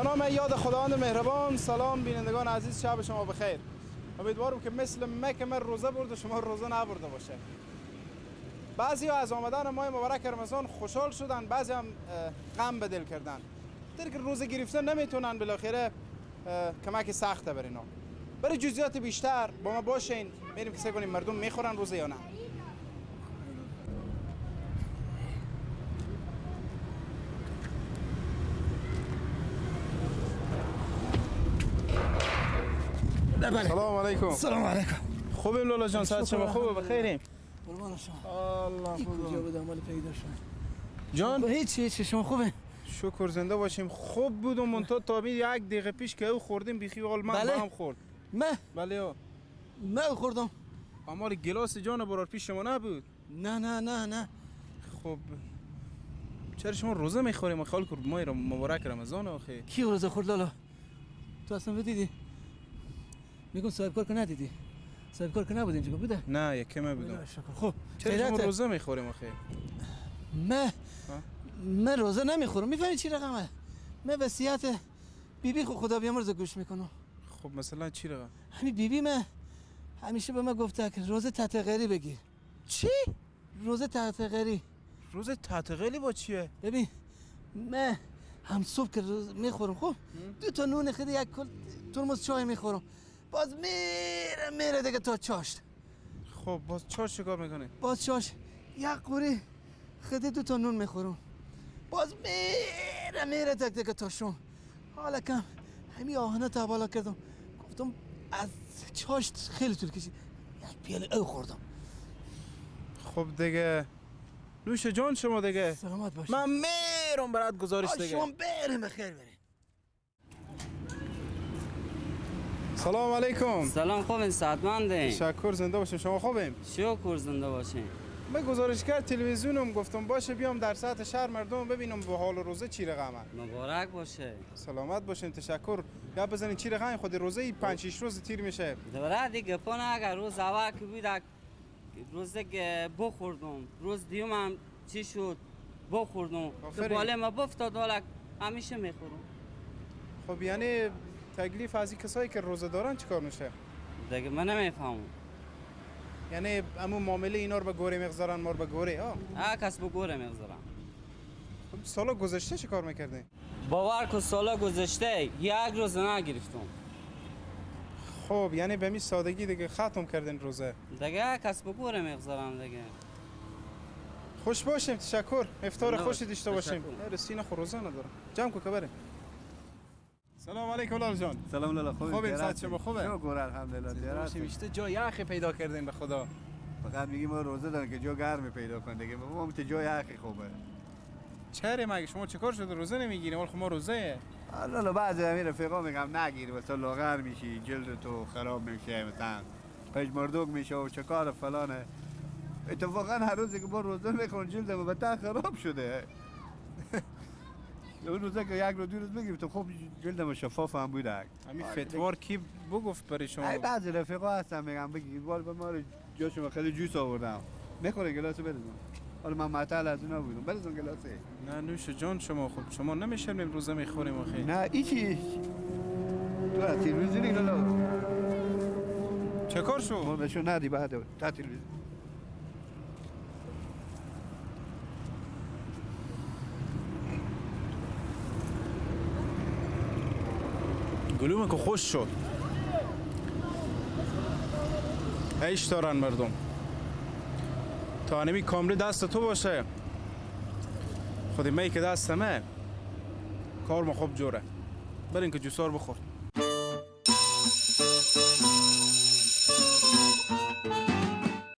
به نام یاد خداوند مهربان. سلام بینندگان عزیز، شب شما بخیر. امیدوارم که مثل من روزه برده شما روزه نبرده باشه. بعضی ها از آمدن ماه مبارک رمضان خوشحال شدن، بعضی هم غم به دل کردن. در که روزه گرفتن نمیتونن، بالاخره کمک سخته بر اینا. برای جزئیات بیشتر با ما باشین، میریم که سعی کنیم مردم میخورن روزه یا نه. سلام علیکم. سلام علیکم. خوبیم لالا جان؟ صحت شما خوبه؟ بخیریم؟ قربان شما. الله خوبه. کجا بودم ولی پیدا شد جان هیچ شما خوبه؟ شکر زنده باشیم. خوب بودم منتها تابید یک دقیقه پیش که او خوردیم بیخی حال من بله؟ هم خورد. بله من خوردم. اما گلاس جان برار پیش شما نبود؟ نه. خب چرا شما روزه میخوریم؟ خیال کرد ماه مبارک رمضان آخه. کی روزه خورد لالا؟ تو اصلا بدیدی؟ میگم صاحب کار که ندیدی؟ صاحب کار که نبود اینجا بوده؟ نه یکمه بودم. خب چرا شما روزه میخوریم آخه؟ من روزه نمیخورم. میفهمی چی رقمه؟ من وصیت بیبی خدا بیامرز گوش میکنم. خب مثلا چی رقم؟ همین بیبی من همیشه به من گفته که روزه تحت غیری بگیر. چی؟ روزه تحت غیری. روزه تحت غیری با چیه؟ ببین من هم صبح که روز میخورم، خب 2 نون خیلی یک کل ترمز چای میخورم، باز میره دیگه تا چاشت. خب باز چاش چیکار میکنه؟ باز چاش یک قوری خیلی 2 نون میخورم، باز میره دیگه تا شام. حالا کم همین آهنه تا بالا کردم، گفتم از چاشت خیلی طول کشید، یک پیاله او خوردم. خب دیگه نوش جان شما دیگه. سلامت باش. من میرم برات گزارش دیگه. شما بریم بخیر بریم. سلام علیکم. سلام، خوبین؟ صحتمندین؟ تشکر، زنده باشین. شما خوبیم؟ شکر زنده باشین. من گزارشگر تلویزیونم، گفتم باشه بیام در سطح شهر مردم ببینم به حال روزه چی رقمه. مبارک باشه. سلامت باشین. تشکر. یا بزنین چی رقم خود روزه 5-6 روز تیر میشه. دوباره دیگه پونه اگر روز اول که بود روز که بخوردم، روز دیوم هم چی شد بخوردم، بالا ما بفتاد، حالا همیشه میخورم. خب یعنی تکلیف از این کسایی که روزه دارن چیکار میشه؟ دیگه من نمیفهمم. یعنی امو معامله اینا رو به گوره میگذارن، ما رو به گوره؟ هر کس به گوره میگذارن. خب سالا گذشته چی کار میکردین؟ باور کن سالا گذشته یک روز نگرفتم. خب یعنی به می سادگی دیگه ختم کردین روزه؟ دیگه هر کس به گوره میگذارن دیگه. خوش باشیم. تشکر. افطار خوشی داشته باشیم. سینه خو روزه ندارم. جمع کو که بریم. سلام علیکم لالا جان. سلام لالا، خوبیم؟ صحت شما خوبه؟ شکر الحمدلله. میشته جا یخی پیدا کردین به خدا. فقط میگیم ما روزه دارن که جا گرم پیدا کنه دیگه. ما هم جای یخی خوبه. چرا مگه شما چیکار شده روزه نمیگیریم؟ ولی خب ما روزه. لالا بعضی همین رفیقا میگم نگیر، مثلا لاغر میشی، جلد تو خراب میشه، مثلا پژمردوک میشه و چه کار فلانه. اتفاقا هر روزی که ما روزه میخوریم جلدم بدتر خراب شده. اون روزه که یک رو 2 روز بگیم تو خب جلدم شفاف هم بوده. همین فتوار کی بگفت برای شما؟ بعضی رفیقا هستن میگم بگید وال به ما رو جاشو خیلی جوس آوردم. میخوره گلاسو بریزم. حالا من معطل از اونا بودم. بریزم گلاسه. نه نوش جان شما. خب شما نمیشرمیم روزه میخوریم آخه؟ نه ایچی. تو از تلویزیونی لالا. چه کار شو؟ ما نشون ندی بعد تا تلویزیون. گلومه که خوش شد. عیش دارن مردم. تا نمی کاملی دست تو باشه. خودی می که دستمه کار ما خوب جوره. برین که جوسار بخور.